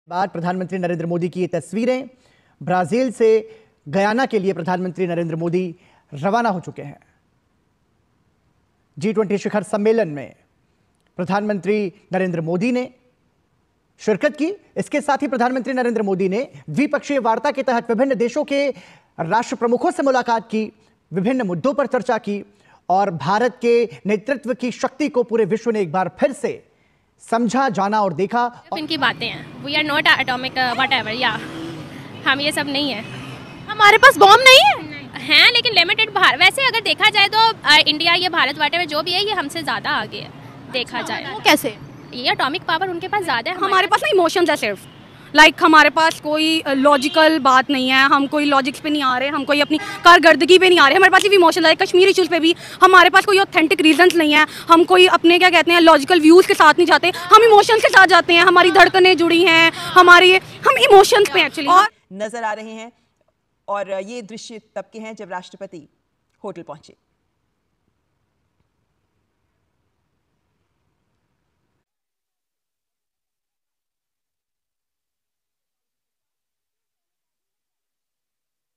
बाद प्रधानमंत्री नरेंद्र मोदी की ये तस्वीरें। ब्राजील से गयाना के लिए प्रधानमंत्री नरेंद्र मोदी रवाना हो चुके हैं। G20 शिखर सम्मेलन में प्रधानमंत्री नरेंद्र मोदी ने शिरकत की। इसके साथ ही प्रधानमंत्री नरेंद्र मोदी ने द्विपक्षीय वार्ता के तहत विभिन्न देशों के राष्ट्र प्रमुखों से मुलाकात की, विभिन्न मुद्दों पर चर्चा की और भारत के नेतृत्व की शक्ति को पूरे विश्व ने एक बार फिर से समझा, जाना और देखा। इनकी बातें हैं, we are not atomic whatever, या हम ये सब नहीं है। हमारे पास बॉम्ब नहीं है लेकिन लिमिटेड। वैसे अगर देखा जाए तो इंडिया, ये भारत व्हाटएवर जो भी है, ये हमसे ज़्यादा आगे है देखा जाए। वो कैसे? ये एटॉमिक पावर उनके पास ज़्यादा है, हमारे पास नहीं। इमोशंस है सिर्फ, हमारे पास कोई लॉजिकल बात नहीं है, हम कोई लॉजिक्स पे नहीं आ रहे, हम कोई अपनी कारकर्दगी पे नहीं आ रहे। हमारे पास सिर्फ इमोशंस है। कश्मीर इशूज़ पे भी हमारे पास कोई ऑथेंटिक रीजंस नहीं है, हम कोई अपने क्या कहते हैं लॉजिकल व्यूज़ के साथ नहीं जाते, हम इमोशंस के साथ जाते हैं। हमारी धड़कनें जुड़ी हैं, हम इमोशंस पे एक्चुअली और नजर आ रहे हैं। और ये दृश्य तब के हैं जब राष्ट्रपति होटल पहुंचे।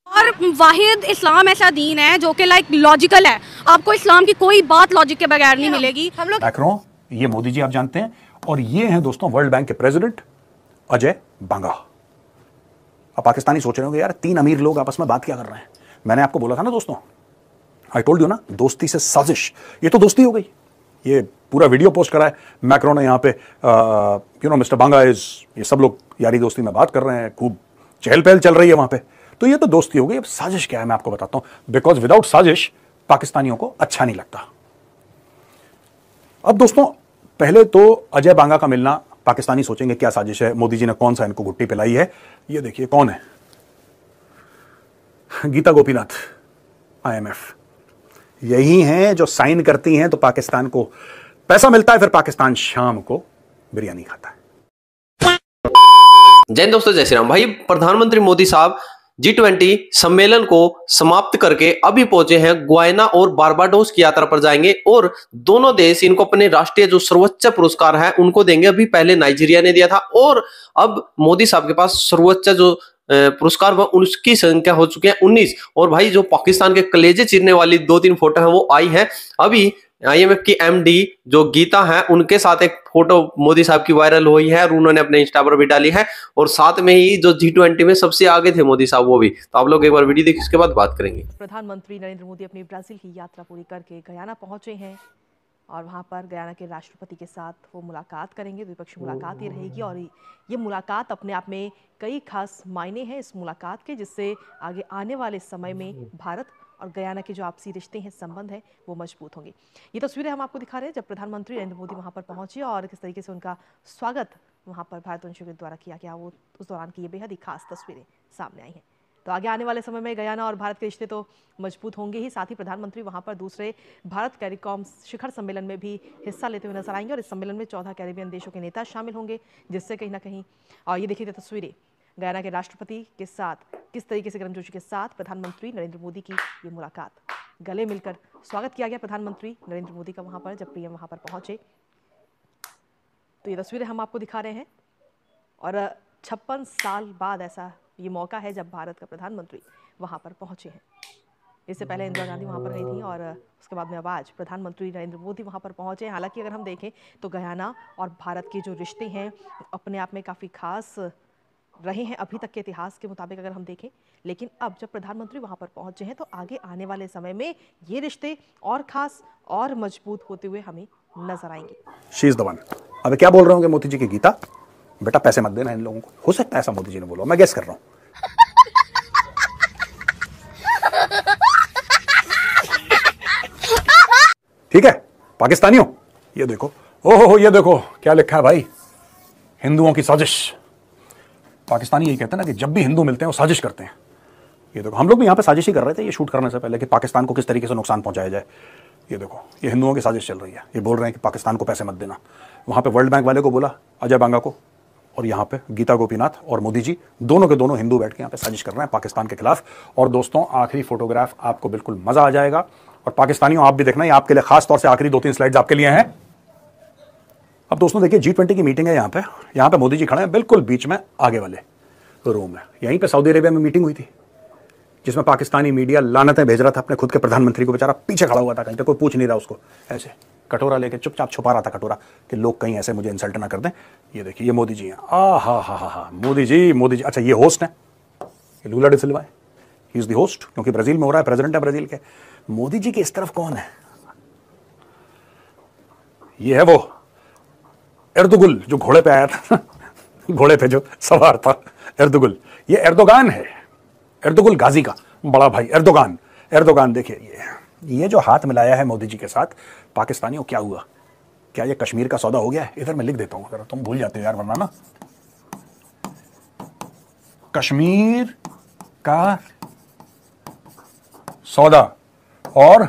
और वाहिद इस्लाम ऐसा दीन है जो कि लॉजिकल है। आपको इस्लाम की कोई बात लॉजिक के बगैर नहीं मिलेगी। हम लोग मैक्रोन, ये मोदी जी आप जानते हैं, और ये हैं दोस्तों वर्ल्ड बैंक के प्रेसिडेंट अजय बांगा। अब पाकिस्तानी सोच रहे होंगे यार 3 अमीर लोग आपस में बात क्या कर रहे हैं। मैंने आपको बोला था ना दोस्तों, आई टोल्ड यू ना, दोस्ती से साजिश। ये तो दोस्ती हो गई। ये पूरा वीडियो पोस्ट करा है मैक्रोन ने यहाँ पे, मिस्टर बांगा इज, ये सब लोग यारी दोस्ती में बात कर रहे हैं, खूब चहल पहल चल रही है वहां पे। तो ये तो दोस्ती हो गई। अब साजिश क्या है मैं आपको बताता हूं, बिकॉज विदाउट साजिश पाकिस्तानियों को अच्छा नहीं लगता। अब दोस्तों पहले तो अजय बांगा का मिलना, पाकिस्तानी सोचेंगे क्या साजिश है, मोदी जी ने कौन सा इनको गुट्टी पिलाई है। ये देखिए कौन है, गीता गोपीनाथ, IMF। यही हैं जो साइन करती हैं तो पाकिस्तान को पैसा मिलता है, फिर पाकिस्तान शाम को बिरयानी खाता है। जय हिंद दोस्तों, जय श्री राम। भाई प्रधानमंत्री मोदी साहब G20 सम्मेलन को समाप्त करके अभी पहुंचे हैं गुयाना और बारबाडोस की यात्रा पर जाएंगे और दोनों देश इनको अपने राष्ट्रीय जो सर्वोच्च पुरस्कार है उनको देंगे। अभी पहले नाइजीरिया ने दिया था और अब मोदी साहब के पास सर्वोच्च जो पुरस्कार वह उसकी संख्या हो चुकी है 19। और भाई जो पाकिस्तान के कलेजे चीरने वाली 2-3 फोटो है वो आई है। अभी IMF की MD जो गीता है उनके साथ एक फोटो मोदी साहब की वायरल हुई है और उन्होंने अपने इंस्टा पर भी डाली है। और साथ में ही जो G20 में सबसे आगे थे मोदी साहब वो भी। तो आप लोग एक बार वीडियो देखिए, इसके बाद बात करेंगे। प्रधानमंत्री नरेंद्र मोदी अपनी ब्राजील की यात्रा पूरी करके गयाना पहुंचे हैं और वहां पर गयाना के राष्ट्रपति के साथ वो मुलाकात करेंगे। द्विपक्षीय मुलाकात ये रहेगी और ये मुलाकात अपने आप में कई खास मायने हैं इस मुलाकात के, जिससे आगे आने वाले समय में भारत और गयाना के जो आपसी रिश्ते हैं, संबंध है, वो मजबूत होंगे। ये तस्वीरें हम आपको दिखा रहे हैं जब प्रधानमंत्री नरेंद्र मोदी वहां पर पहुंचे और किस तरीके से उनका स्वागत वहां पर भारतवंशियों के द्वारा किया गया, वो उस दौरान की ये बेहद ही खास तस्वीरें सामने आई हैं। तो आगे आने वाले समय में गयाना और भारत के रिश्ते तो मजबूत होंगे ही, साथ ही प्रधानमंत्री वहां पर दूसरे भारत कैरिकॉम शिखर सम्मेलन में भी हिस्सा लेते हुए नजर आएंगे और इस सम्मेलन में 14 कैरिबियन देशों के नेता शामिल होंगे, जिससे कहीं ना कहीं, और ये देखिए तस्वीरें गयाना के राष्ट्रपति के साथ किस तरीके से गर्मजोशी के साथ प्रधानमंत्री नरेंद्र मोदी की ये मुलाकात, गले मिलकर स्वागत किया गया प्रधानमंत्री नरेंद्र मोदी का वहां पर जब PM वहां पर पहुंचे। तो ये तस्वीरें हम आपको दिखा रहे हैं और 56 साल बाद ऐसा ये मौका है जब भारत का प्रधानमंत्री वहां पर पहुंचे हैं। इससे पहले इंदिरा गांधी वहां पर गई थी और उसके बाद में अब आज प्रधानमंत्री नरेंद्र मोदी वहां पर पहुंचे। हालांकि अगर हम देखें तो गयाना और भारत के जो रिश्ते हैं अपने आप में काफ़ी खास रहे हैं अभी तक के इतिहास के मुताबिक अगर हम देखें, लेकिन अब जब प्रधानमंत्री वहां पर पहुंचे हैं तो आगे आने वाले समय में ये रिश्ते और खास और मजबूत होते हुए हमें नजर आएंगे। She is the one. अब क्या बोल रहे होंगे मोदी जी की गीता, बेटा पैसे मत देना इन लोगों को। हो सकता है ऐसा मोदी जी ने बोला, मैं गेस कर रहा हूं। ठीक है पाकिस्तानियों, ये देखो, ओहो ये देखो क्या लिखा है भाई, हिंदुओं की साजिश। पाकिस्तानी यही कहते हैं ना कि जब भी हिंदू मिलते हैं वो साजिश करते हैं। ये देखो, हम लोग भी यहाँ पे साजिश ही कर रहे थे ये शूट करने से पहले कि पाकिस्तान को किस तरीके से नुकसान पहुंचाया जाए। ये देखो, ये हिंदुओं की साजिश चल रही है। ये बोल रहे हैं कि पाकिस्तान को पैसे मत देना। वहाँ पे वर्ल्ड बैंक वाले को बोला, अजय बांगा को, और यहाँ पे गीता गोपीनाथ और मोदी जी दोनों के दोनों हिंदू बैठ के यहाँ पे साजिश कर रहे हैं पाकिस्तान के खिलाफ। और दोस्तों आखिरी फोटोग्राफ आपको बिल्कुल मजा आ जाएगा। और पाकिस्तानियों आप भी देखना, ये आपके लिए खास तौर से आखिरी 2-3 स्लाइड्स आपके लिए हैं। अब दोस्तों देखिए, G20 की मीटिंग है यहाँ पे मोदी जी खड़े हैं बिल्कुल बीच में आगे वाले रूम में। यहीं पे सऊदी अरेबिया में मीटिंग हुई थी जिसमें पाकिस्तानी मीडिया लानतें भेज रहा था अपने खुद के प्रधानमंत्री को, बेचारा पीछे खड़ा हुआ था, कहीं पे कोई पूछ नहीं रहा उसको, ऐसे कटोरा लेके चुपचाप छुपा रहा था कटोरा कि लोग कहीं ऐसे मुझे इंसल्ट ना कर दें। ये देखिए, ये मोदी जी हैं। हा, मोदी जी। अच्छा, ये होस्ट है, ये लूला डी सिल्वा है, ही इज द होस्ट, क्योंकि ब्राजील में हो रहा है, प्रेसिडेंट है ब्राजील के। मोदी जी के इस तरफ कौन है? ये है वो एर्दुगुल जो घोड़े पे आया था घोड़े पे जो सवार था, एर्दुगुल। ये एर्दोगान है, एर्दुगुल गाजी का बड़ा भाई एर्दोगान। देखिए ये जो हाथ मिलाया है मोदी जी के साथ, पाकिस्तानियों क्या हुआ? क्या ये कश्मीर का सौदा हो गया है? इधर मैं लिख देता हूं, जरा तुम भूल जाते हो यार वरना ना। कश्मीर का सौदा और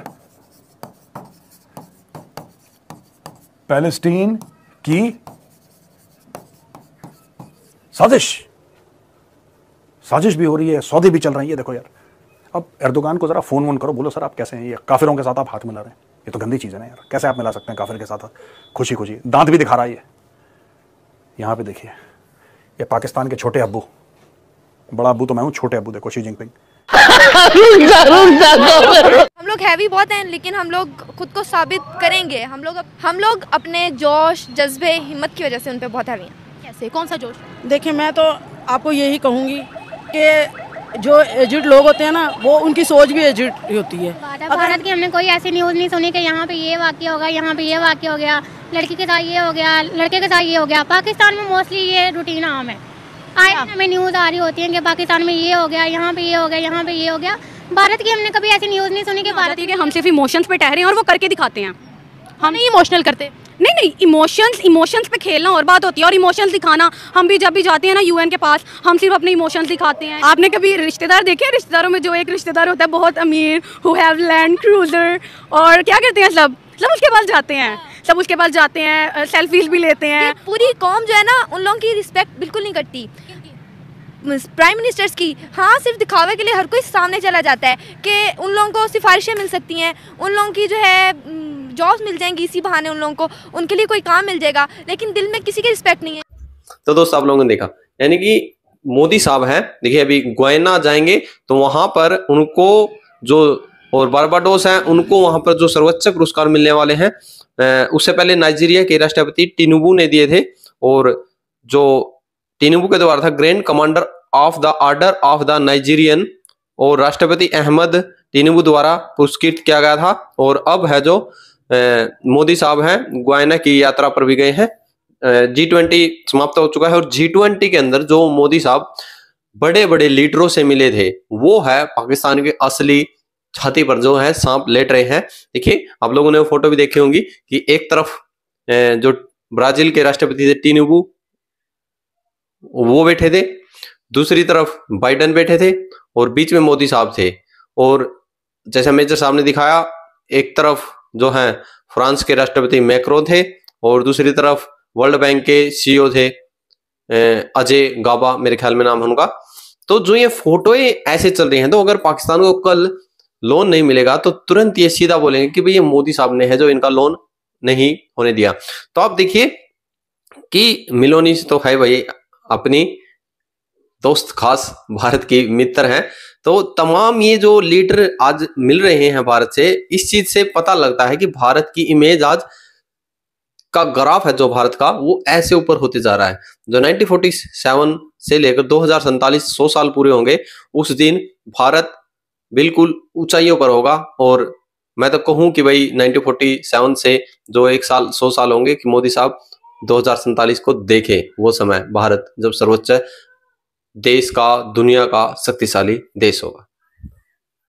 पैलेस्टीन की साजिश भी हो रही है, सौदे भी चल रहे हैं। ये देखो यार, अब एर्दोगान को जरा फोन वोन करो, बोलो सर आप कैसे हैं? ये काफिरों के साथ आप हाथ मिला रहे हैं, ये तो गंदी चीज है ना यार। कैसे आप मिला सकते हैं काफिर के साथ? खुशी खुशी दांत भी दिखा रहा है ये। यहां पे देखिए, ये पाकिस्तान के छोटे अब्बू, बड़ा अब्बू तो मैं हूं, छोटे अब्बू देखो शी जिनपिंग। हम लोग हैवी बहुत हैं, लेकिन हम लोग खुद को साबित करेंगे। हम लोग अपने जोश, जज्बे, हिम्मत की वजह से उन पे बहुत हैवी हैं। कैसे, कौन सा जोश? देखिए, मैं तो आपको यही कहूँगी कि जो एजिड लोग होते हैं ना, वो उनकी सोच भी एजिड होती है। भारत की हमने कोई ऐसी न्यूज़ नहीं सुनी कि यहाँ पे ये वाक़या होगा, यहाँ पे ये वाक़या हो गया, लड़की के साथ ये हो गया, लड़के के साथ ये हो गया। पाकिस्तान में मोस्टली ये रूटीन आम है। आए हमें न्यूज़ आ रही होती है कि पाकिस्तान में ये हो गया, यहाँ पे ये हो गया, यहाँ पे ये हो गया। भारत की हमने कभी ऐसी न्यूज़ नहीं सुनी कि भारत के हम सिर्फ इमोशंस पे ठहरे हैं और वो करके दिखाते हैं। हम नहीं इमोशनल करते। नहीं, इमोशंस पे खेलना और बात होती है, और इमोशंस दिखाना। हम भी जब भी जाते हैं ना यूएन के पास, हम सिर्फ अपने इमोशंस दिखाते हैं। आपने कभी रिश्तेदार देखे हैं? रिश्तेदारों में जो एक रिश्तेदार होता है बहुत अमीर, हु हैव लैंड क्रूजर, और क्या करते हैं सब उसके पास जाते हैं, सेल्फीज भी लेते हैं। पूरी कौम जो है ना, उन लोगों की रिस्पेक्ट बिल्कुल नहीं करती। प्राइम मिनिस्टर्स की, हाँ, सिर्फ दिखावे के लिए हर कोई सामने चला जाता है कि उन लोगों को सिफारिशें मिल सकती हैं, उन लोगों की जो है जॉब्स मिल जाएंगी, इसी बहाने उन लोगों को उनके लिए कोई काम मिल जाएगा, लेकिन दिल में किसी की रिस्पेक्ट नहीं है। तो दोस्तों, आप लोगों ने देखा, यानी कि मोदी साहब हैं, देखिए अभी गुयाना जाएंगे तो वहां पर उनको जो, और बारबाडोस हैं, उनको वहां पर जो सर्वोच्च पुरस्कार मिलने वाले हैं, उससे पहले नाइजीरिया के राष्ट्रपति टिनुबू ने दिए थे, और जो टिनुबू के द्वारा था grand commander of the order of the Nigerian, और राष्ट्रपति अहमद टिनुबू द्वारा पुरस्कृत किया गया था। और अब है जो मोदी साहब हैं, गुयाना की यात्रा पर भी गए हैं। G20 समाप्त हो चुका है, और G20 के अंदर जो मोदी साहब बड़े बड़े लीडरों से मिले थे, वो है पाकिस्तान के असली छाती पर जो है सांप लेट रहे हैं। देखिए, आप लोगों ने वो फोटो भी देखी होंगी कि एक तरफ जो ब्राजील के राष्ट्रपति थे टिनुबू, वो बैठे थे, दूसरी तरफ बाइडेन बैठे थे, और बीच में मोदी साहब थे। और जैसे मेजर साहब ने दिखाया, एक तरफ जो है फ्रांस के राष्ट्रपति मैक्रो थे, और दूसरी तरफ वर्ल्ड बैंक के CEO थे अजय गाबा, मेरे ख्याल में नाम है उनका। तो जो ये फोटोएं ऐसे चल रही हैं, तो अगर पाकिस्तान को कल लोन नहीं मिलेगा तो तुरंत ये सीधा बोलेंगे कि भाई ये मोदी साहब ने है जो इनका लोन नहीं होने दिया। तो आप देखिए कि मिलोनीस तो है भाई अपनी दोस्त, खास भारत की मित्र हैं। तो तमाम ये जो लीडर आज मिल रहे हैं भारत से, इस चीज से पता लगता है कि भारत की इमेज आज का ग्राफ है जो भारत का, वो ऐसे ऊपर होते जा रहा है। जो 1947 से लेकर 2047 100 साल पूरे होंगे, उस दिन भारत बिल्कुल ऊंचाइयों पर होगा। और मैं तो कहूं कि भाई 1947 से जो 100 साल होंगे, कि मोदी साहब 2047 को देखे, वो समय भारत जब सर्वोच्च देश का, दुनिया का शक्तिशाली देश होगा।